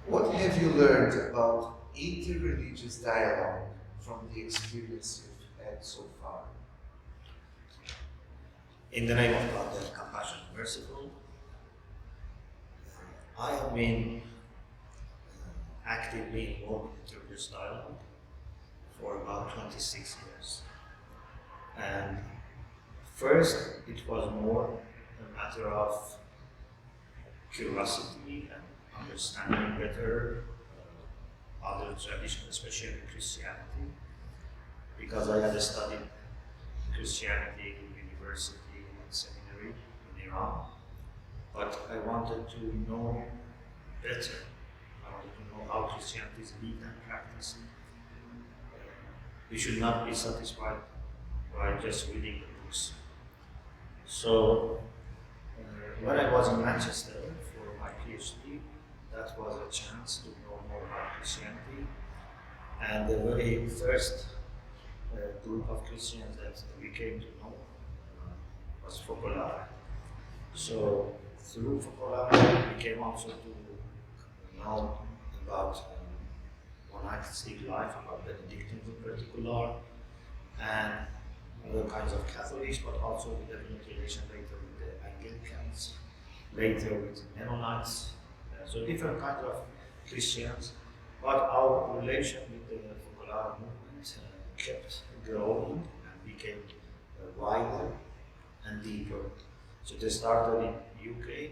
What have you learned about interreligious dialogue from the experience you've had so far? In the name of God, the compassionate, merciful, I have been actively involved in interreligious dialogue for about 26 years. And first, it was more a matter of curiosity and understanding better other traditions, especially Christianity, because I had studied Christianity in university and seminary in Iran, but I wanted to know better. I wanted to know how Christianity is lived and practiced. We should not be satisfied by just reading the books. So, when I was in Manchester for my PhD, that was a chance to know more about Christianity. And the very first group of Christians that we came to know was Foclare. So, through Foclare, we came also to know about monastic life, about Benedictines in particular, and other kinds of Catholics, but also we developed relation later with the Anglicans, later with Mennonites, so different kinds of Christians. But our relation with the Foclare movement kept growing and became wider and deeper. So they started in UK.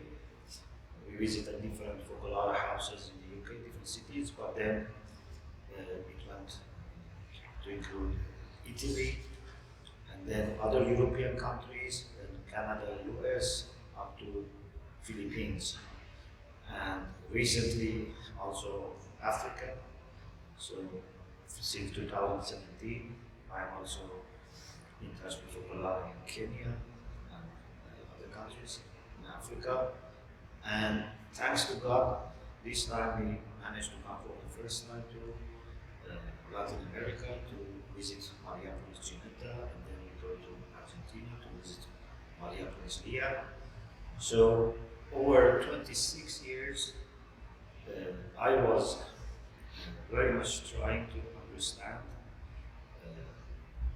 We visited different Foclare houses in the UK, different cities, but then it went to include Italy, and then other European countries, then Canada, US, up to Philippines, and recently also Africa. So since 2017, I am also in touch with Shomali in Kenya and other countries in Africa. And thanks to God, this time we managed to come for the first time to Latin America to visit Mariapolis Ginetta, and then we go to Argentina to visit Mariapolis Ginetta. So over 26 years, I was very much trying to understand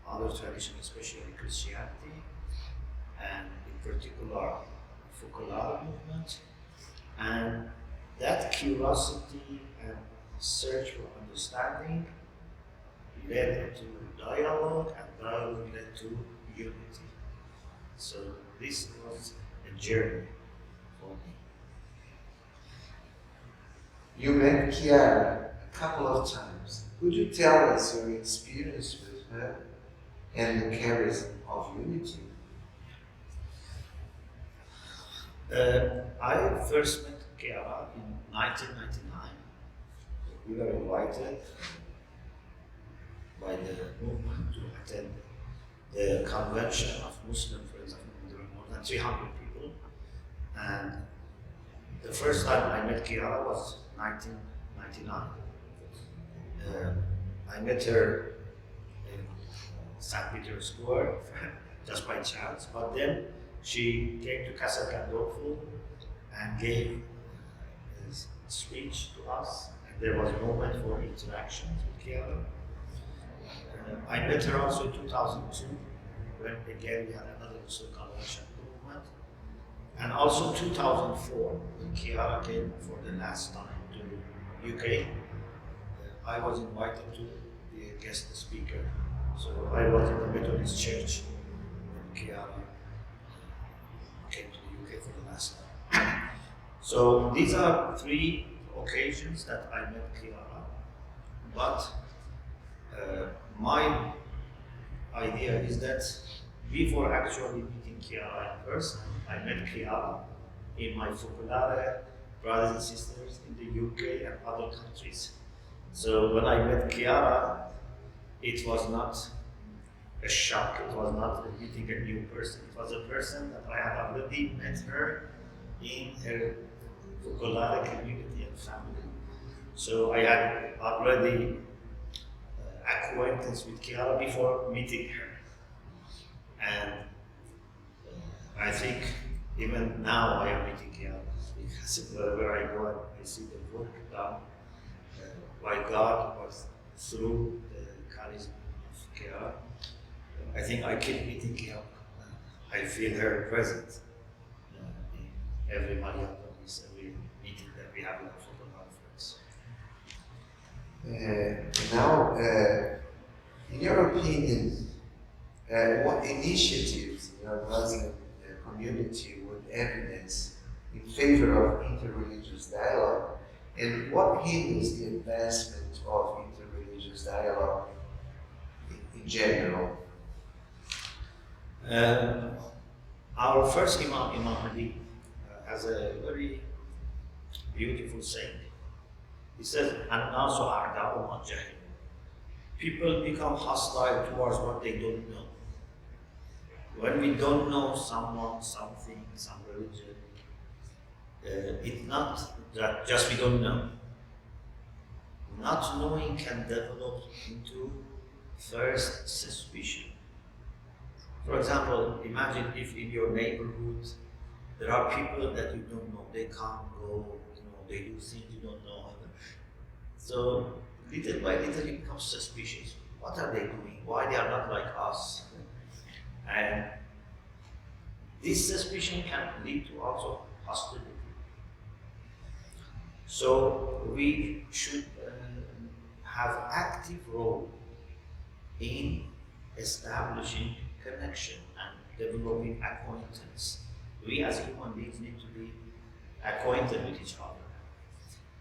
other traditions, especially Christianity, and in particular Foclare movement. And that curiosity and search for understanding led to dialogue, and dialogue led to unity. So this was a journey for me. You met Chiara a couple of times. Could you tell us your experience with her and the charism of unity? I first met Chiara in 1999. We were invited by the movement to attend the convention of Muslim Friends of Movement. There were more than 300 people. And the first time I met Chiara was 1999. I met her in St. Peter's Square just by chance, but then she came to Casa Gandolfo and gave a speech to us, and there was a moment for interactions with Chiara. I met her also in 2002, when again we had another Muslim convention movement, and also 2004 when Chiara came for the last time to UK. I was invited to be a guest speaker, so I was in the Methodist Church when Chiara came to the UK for the last time. So these are three occasions that I met Chiara, but my idea is that before actually meeting Chiara in person, I met Chiara in my Foclare brothers and sisters in the UK and other countries. So when I met Chiara, it was not a shock, it was not meeting a new person, it was a person that I had already met her in her Foclare community and family. So I had already acquaintance with Chiara before meeting her. And I think even now I am meeting Chiara because wherever I go, I see the work done by God or through the charisma of Kira. I think I keep meeting Kira. I feel her presence in every Mariapolis, every meeting that we have in our photo conference. Now, in your opinion, what initiatives in your Muslim community would evidence in favor of interreligious dialogue, and what hinders the advancement of interreligious dialogue in general? Our first Imam, Imam Ali, has a very beautiful saying. He says, "An-nasu a'da'u ma jahilu." People become hostile towards what they don't know. When we don't know someone, something, some religion, it's not that just we don't know. Not knowing can develop into first suspicion. For example, imagine if in your neighborhood there are people that you don't know, they come, go, they do things you don't know. So little by little you become suspicious. What are they doing? Why they are not like us? And this suspicion can lead to also hostility. So we should have active role in establishing connection and developing acquaintance. We as human beings need to be acquainted with each other.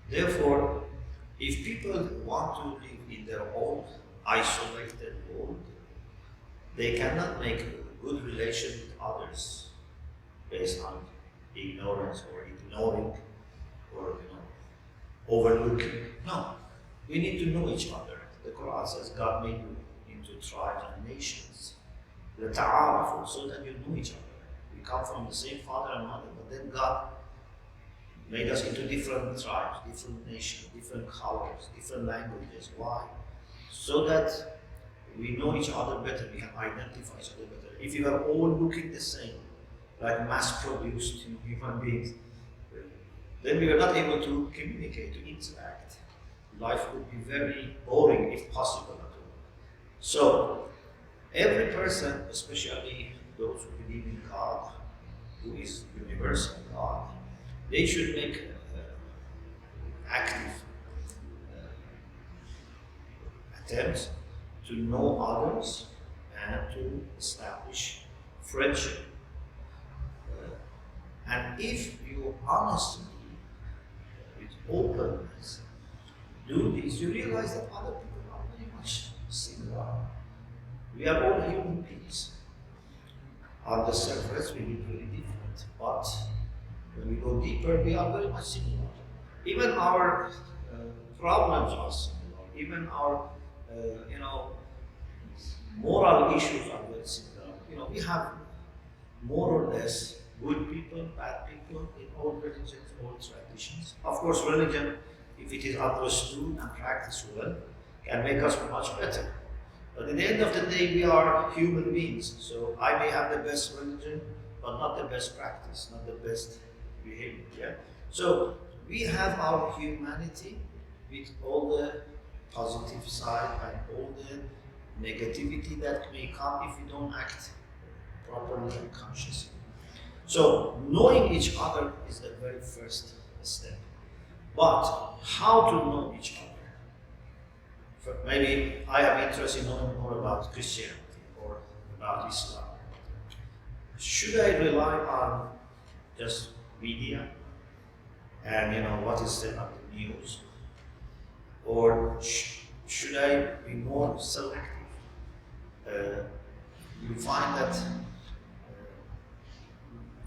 Therefore, if people want to live in their own isolated world, they cannot make a good relation with others based on ignorance or ignoring or overlooking. No, we need to know each other. The Quran says God made you into tribes and nations. The ta'aruf, so that you know each other. We come from the same father and mother, but then God made us into different tribes, different nations, different colors, different languages. Why? So that we know each other better, we can identify each other better. If you are all looking the same, like mass-produced human beings, then we are not able to communicate, to interact. Life would be very boring if possible at all. So, every person, especially those who believe in God, who is universal God, they should make active attempts to know others and to establish friendship. And if you honestly, with openness, do this, you realize that other people are very much similar. We are all human beings. On the surface, we look very different, but when we go deeper, we are very much similar. Even our problems are similar. Even our, moral issues are very similar. We have more or less good people, bad people in all religions, all traditions. Of course, religion, if it is understood and practiced well, can make us much better. But at the end of the day, we are human beings. So I may have the best religion, but not the best practice, not the best behavior. Yeah? So we have our humanity with all the positive side and all the negativity that may come if we don't act properly and consciously. So knowing each other is the very first step. But how to know each other? Maybe I am interested in knowing more about Christianity or about Islam. Should I rely on just media and what is said on the news? Or should I be more selective? You find that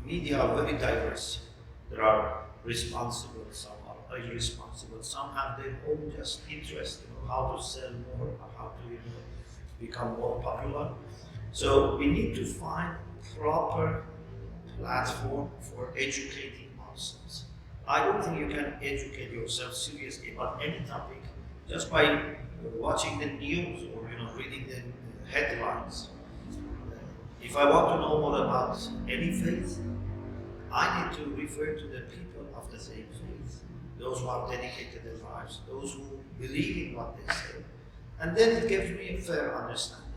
media are very diverse. There are responsible, some are irresponsible, some have their own just interest, how to sell more, or how to become more popular. So we need to find proper platform for educating ourselves. I don't think you can educate yourself seriously about any topic just by watching the news or reading the headlines. If I want to know more about any faith, I need to refer to the people of of the same faith, those who have dedicated their lives, those who believe in what they say. And then it gives me a fair understanding.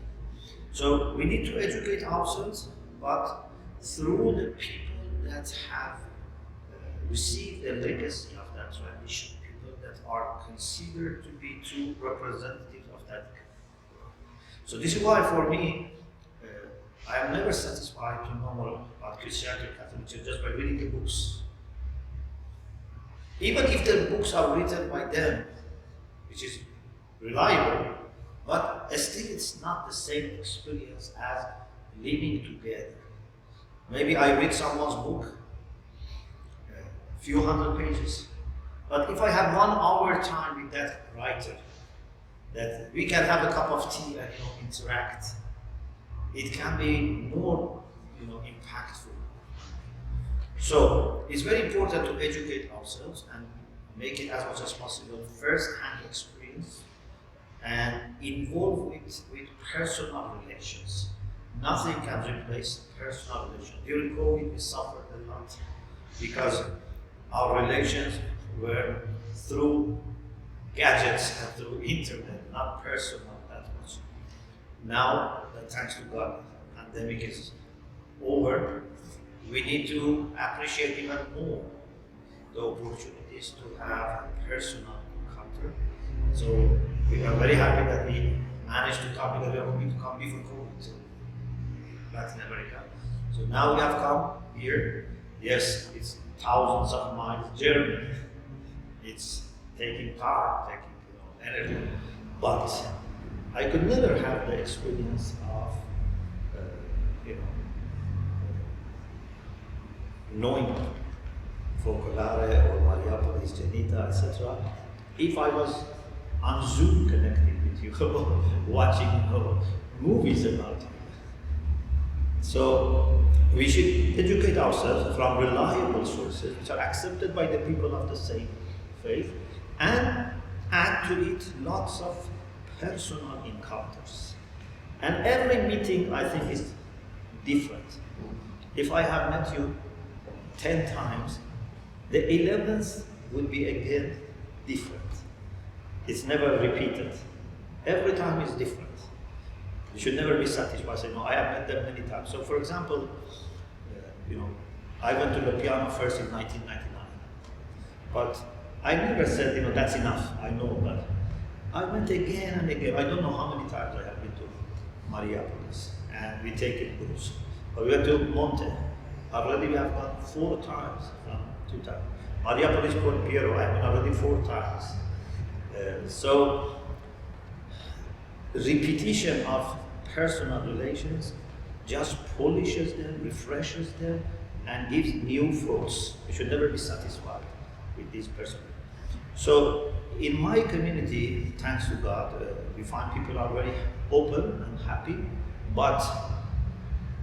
So we need to educate ourselves, but through the people that have received the legacy of that tradition, people that are considered to be true representatives of that. So this is why for me, I am never satisfied to know more about Christianity or Catholicism just by reading the books. Even if the books are written by them, which is reliable, but still it's not the same experience as living together. Maybe I read someone's book, a few hundred pages, but if I have 1 hour time with that writer, that we can have a cup of tea and interact, it can be more impactful. So it's very important to educate ourselves and make it as much as possible first-hand experience and involve it with personal relations. Nothing can replace personal relations. During COVID, we suffered a lot because our relations were through gadgets and through internet, not personal that much. Now, thanks to God, the pandemic is over, we need to appreciate even more the opportunities to have a personal encounter. So we are very happy that we managed to come, because we are hoping to come before COVID to Latin America. So now we have come here. Yes, it's thousands of miles journey. It's taking time, taking energy, but I could never have the experience of knowing Foclare or Mariapolis Ginetta, etc. if I was on Zoom connected with you, watching movies about you. So we should educate ourselves from reliable sources which are accepted by the people of the same faith, and add to it lots of personal encounters. And every meeting, I think, is different. If I have met you 10 times, the 11th would be again different. It's never repeated. Every time is different. You should never be satisfied saying, no, I have met them many times. So for example, I went to the piano first in 1999. But I never said, that's enough, I know that. I went again and again. I don't know how many times I have been to Mariapolis, and we take it books. But we went to Monte. Already we have gone 4 times, 2 times. Mariapolis Port Piero, I've been already 4 times. So, repetition of personal relations just polishes them, refreshes them, and gives new fruits. You should never be satisfied with this person. So, in my community, thanks to God, we find people are very open and happy, but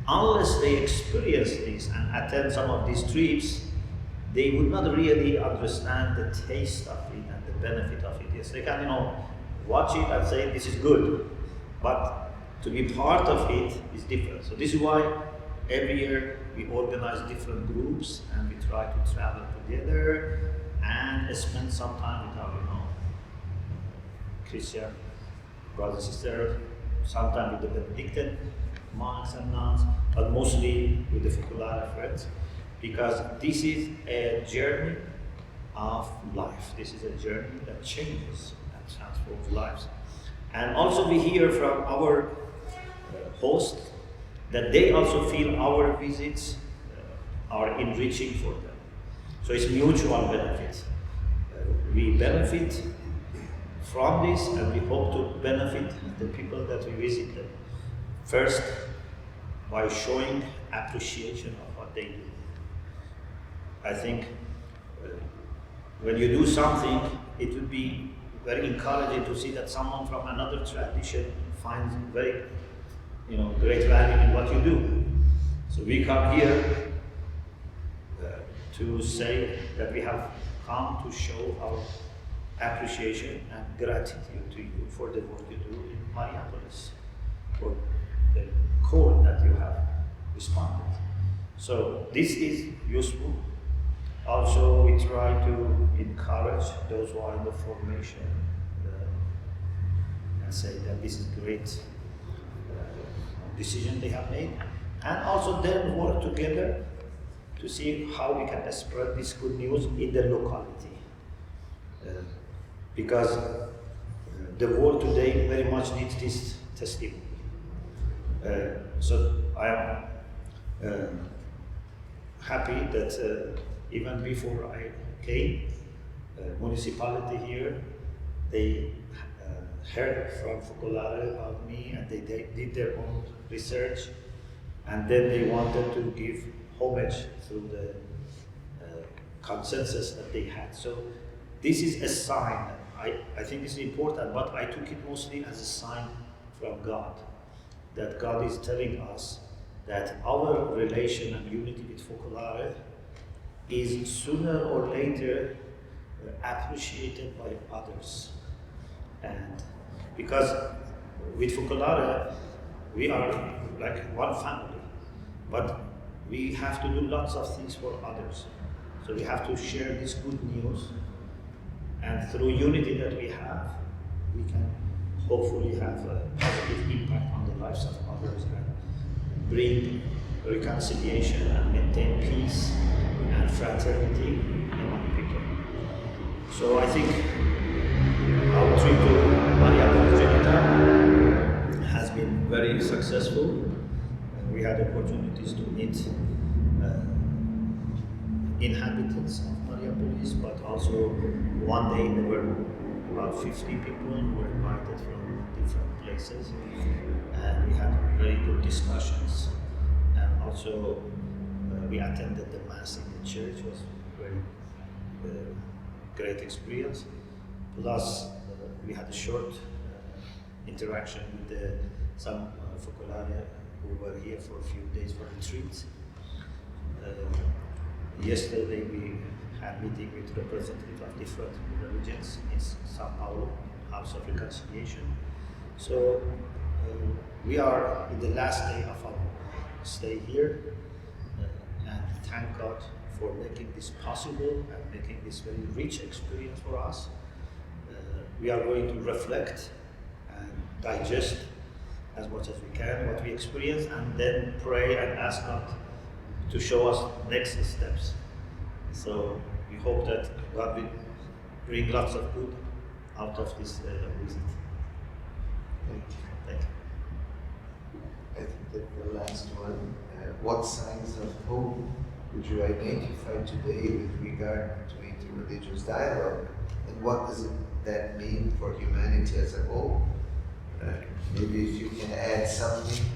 unless they experience this and attend some of these trips, they would not really understand the taste of it and the benefit of it. Yes, they can, watch it and say this is good, but to be part of it is different. So this is why every year we organize different groups and we try to travel together and spend some time with our, Christian brothers and sisters, sometimes with the Benedictine monks and nuns, but mostly with the Foclare friends, because this is a journey of life. This is a journey that changes and transforms lives. And also we hear from our hosts that they also feel our visits are enriching for them. So it's mutual benefit. We benefit from this, and we hope to benefit the people that we visit them. First, by showing appreciation of what they do. I think when you do something, it would be very encouraging to see that someone from another tradition finds very, great value in what you do. So we come here to say that we have come to show our appreciation and gratitude to you for the work you do in Mariapolis, for the call that you have responded. So this is useful, Also, we try to encourage those who are in the formation and say that this is great decision they have made, and also then work together to see how we can spread this good news in the locality. Because the world today very much needs this testimony. So I am happy that even before I came, municipality here, they heard from Foclare about me, and they did their own research, and then they wanted to give homage through the consensus that they had. So this is a sign. I think this is important, but I took it mostly as a sign from God, that God is telling us that our relation and unity with Foclare is sooner or later appreciated by others. And because with Foclare, we are like one family, but we have to do lots of things for others. So we have to share this good news, and through unity that we have, we can hopefully have a positive impact on the lives of others and bring reconciliation and maintain peace and fraternity among people. So I think our trip to Mariapolis Ginetta has been very successful. We had opportunities to meet inhabitants of Mariapolis, but also one day there were about 50 people who were invited from different places, and we had very good discussions. And also we attended the mass in the church. It was a very great experience. Plus we had a short interaction with some Foclare who were here for a few days for retreat. Yesterday we had meeting with representatives of different religions in Sao Paulo, House of Reconciliation. So we are in the last day of our stay here, and thank God for making this possible and making this very rich experience for us. We are going to reflect and digest as much as we can what we experience, and then pray and ask God to show us next steps. So we hope that God will bring lots of good out of this visit. Thank you. I think that the last one, what signs of hope would you identify today with regard to interreligious dialogue, and what does that mean for humanity as a whole? Maybe if you can add something.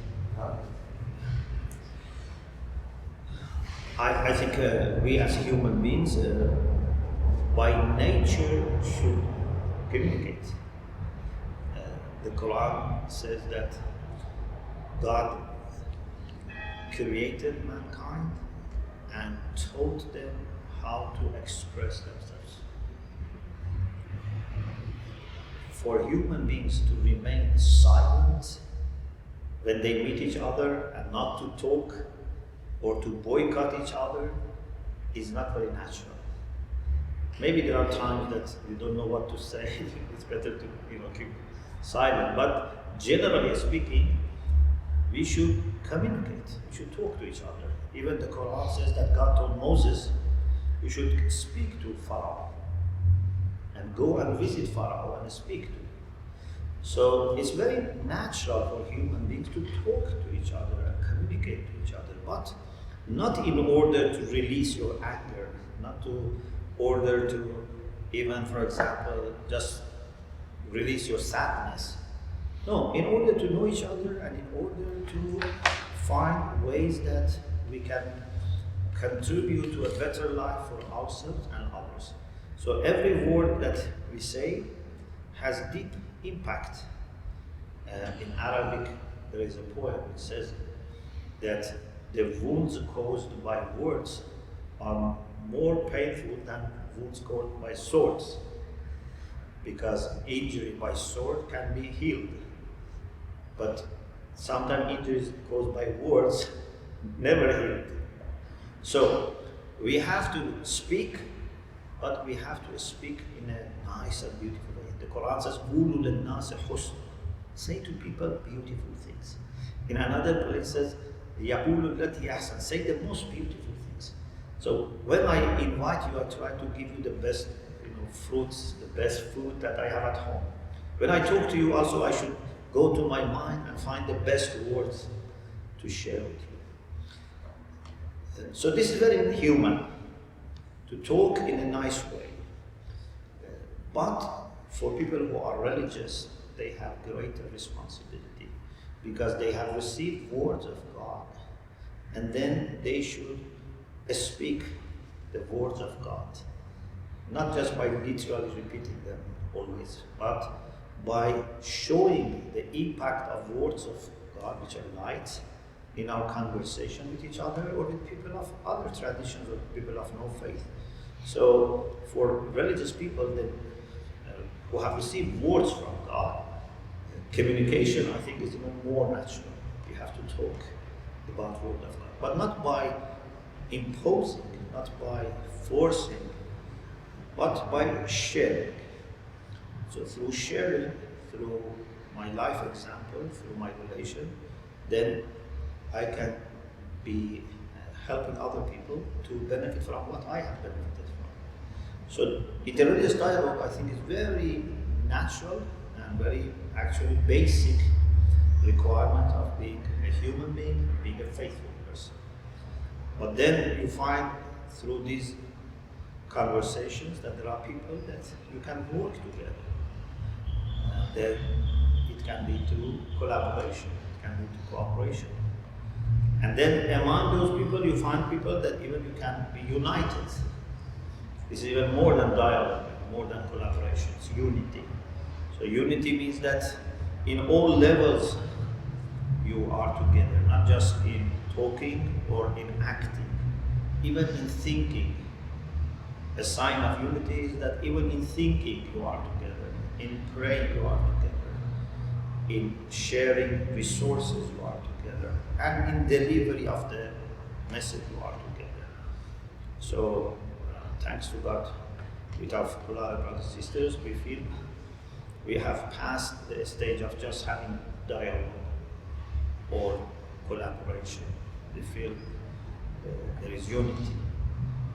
I think we as human beings, by nature, should communicate. The Quran says that God created mankind and taught them how to express themselves. For human beings to remain silent when they meet each other and not to talk or to boycott each other is not very natural. Maybe there are times that you don't know what to say. It's better to keep silent. But generally speaking, we should communicate. We should talk to each other. Even the Quran says that God told Moses, you should speak to Pharaoh and go and visit Pharaoh and speak to him. So it's very natural for human beings to talk to each other and communicate to each other, but not in order to release your anger, not to order to even, for example, just release your sadness. No, in order to know each other and in order to find ways that we can contribute to a better life for ourselves and others. So every word that we say has deep impact. In Arabic, there is a poem which says that the wounds caused by words are more painful than wounds caused by swords, because injury by sword can be healed, but sometimes injuries caused by words never healed. So we have to speak, but we have to speak in a nice and beautiful way. The Quran says, "Qulu lin-nasi husn." Say to people beautiful things. In another place it says, "Yaqulu allati ahsan." Say the most beautiful things. So when I invite you, I try to give you the best, fruits, the best food that I have at home. When I talk to you, also I should go to my mind and find the best words to share with you. So this is very human, to talk in a nice way. But for people who are religious, they have greater responsibility because they have received words of God, and then they should speak the words of God, not just by literally repeating them always, but by showing the impact of words of God, which are light, in our conversation with each other or with people of other traditions or people of no faith. So for religious people who have received words from God, communication, I think, is even more natural. You have to talk about word of God, but not by imposing, not by forcing, but by sharing. So through sharing, through my life example, through my relation, then I can be helping other people to benefit from what I have benefited from. So interreligious dialogue, I think, is very natural and very actually basic requirement of being a human being, being a faithful person. But then you find through these conversations that there are people that you can work together. Then it can lead to collaboration, it can lead to cooperation. And then among those people you find people that even you can be united. This is even more than dialogue, more than collaboration, it's unity. So unity means that in all levels you are together, not just in talking or in acting, even in thinking. A sign of unity is that even in thinking you are together, in praying you are together, in sharing resources you are together, and in delivery of the message you are together. So thanks to God, with our Foclare brothers and sisters, we feel we have passed the stage of just having dialogue or collaboration. We feel there is unity.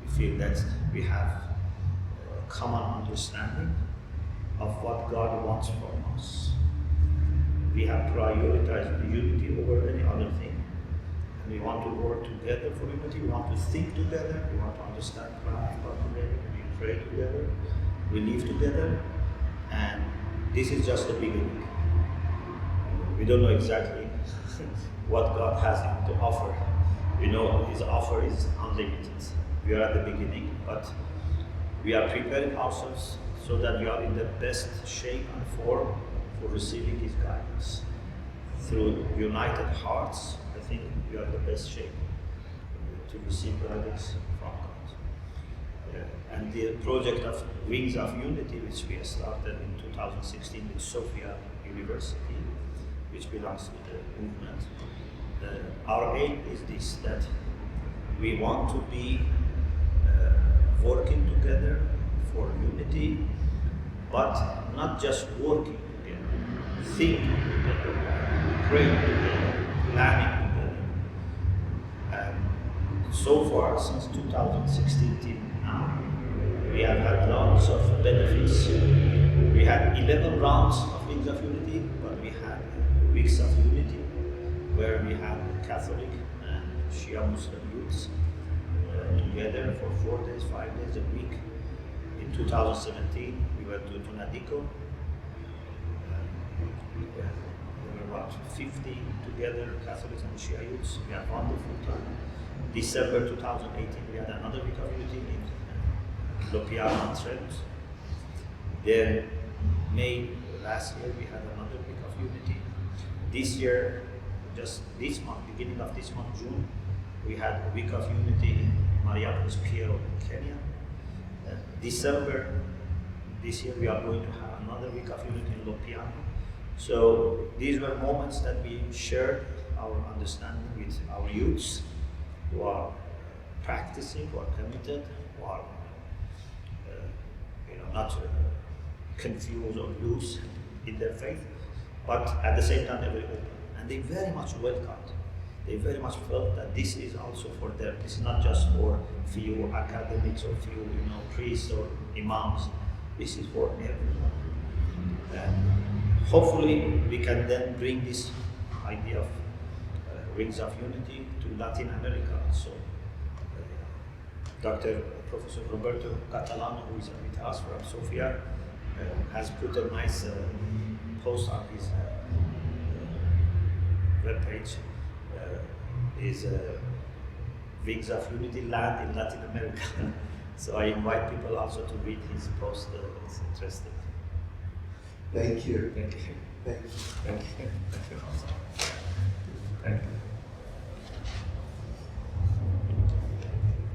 We feel that we have a common understanding of what God wants from us. We have prioritized the unity over any other thing. And we want to work together for unity. We want to think together. We want to understand God together. We pray together. We live together. And this is just the beginning. We don't know exactly what God has to offer. We know His offer is unlimited. We are at the beginning, but we are preparing ourselves so that we are in the best shape and form for receiving His guidance. Through united hearts, I think we are in the best shape to receive guidance from God. And the project of Wings of Unity, which we started in 2016 with Sofia University, which belongs to the movement, our aim is this, that we want to be working together for unity, but not just working together, thinking together, praying together, planning together. And so far, since 2016 till now, we have had lots of benefits. We had 11 rounds of Wings of Unity, but we had Weeks of Unity, where we had Catholic and Shia Muslim youths together for 4 days, 5 days a week. In 2017, we went to Tunadico. There were about 50 together, Catholics and Shia youths. We had wonderful time. December 2018, we had another week of unity in Lopiano and Trent. Then May last year, we had another week of unity. This year, just this month, beginning of this month, June, we had a week of unity in Mariapolis in Kenya. December this year, we are going to have another week of unity in Lopiano. So these were moments that we shared our understanding with our youths, who are practicing, who are committed, who are not confused or loose in their faith, but at the same time they're very open, and they very much welcomed. They very much felt that this is also for them. This is not just for few academics or few priests or imams. This is for everyone. And hopefully we can then bring this idea of rings of unity to Latin America. So Professor Roberto Catalano, who is with us from Sofia, has put a nice post on his webpage. Is Wings of Unity Land in Latin America. So I invite people also to read his post. It's interesting. Thank you. Thank you. Thank you. Thank you. Thank you. Thank you.